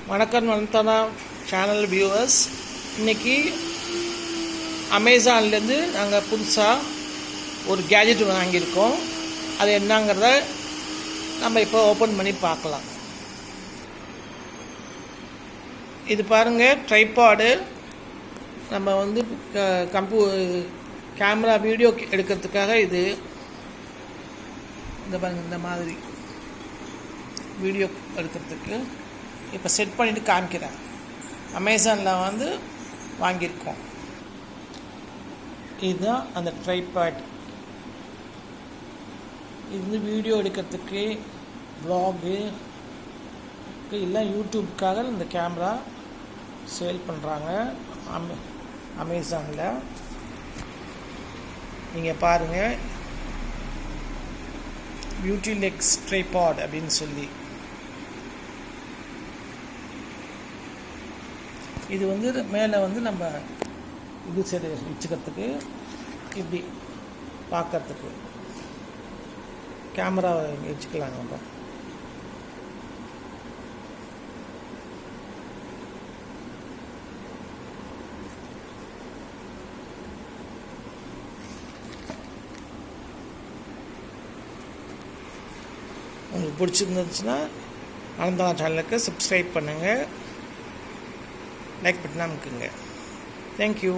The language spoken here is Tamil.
வணக்கம் வந்தனா சேனல் வியூவர்ஸ். இன்றைக்கி அமேசான்லேருந்து நாங்கள் புதுசாக ஒரு கேஜெட் வாங்கியிருக்கோம். அது என்னங்கிறத நம்ம இப்போ ஓப்பன் பண்ணி பார்க்கலாம். இது பாருங்கள், ட்ரைபாடு. நம்ம கேமரா வீடியோ எடுக்கிறதுக்காக இது இந்த பாருங்கள், இந்த மாதிரி வீடியோ எடுக்கிறதுக்கு இப்போ செட் பண்ணிவிட்டு காமிக்கிறேன். அமேசானில் வாங்கியிருக்கோம். இதுதான் அந்த ட்ரைபாட். இது வீடியோ எடுக்கிறதுக்கு, வ்ளாகு எல்லாம் யூடியூப்காக இந்த கேமரா சேல் பண்ணுறாங்க அமேசானில். நீங்கள் பாருங்கள், பியூட்டி லெக்ஸ் ட்ரைபாட் அப்படின்னு சொல்லி. இது மேலே நம்ம இது சரி வச்சுக்கிறதுக்கு, இப்படி பார்க்கறதுக்கு கேமரா வச்சுக்கலாம். நம்ம உங்களுக்கு பிடிச்சிருந்துச்சுன்னா அனந்தா சேனலுக்கு சப்ஸ்கிரைப் பண்ணுங்கள், லைக் பட்டனா அமுக்குங்க. தேங்க்யூ.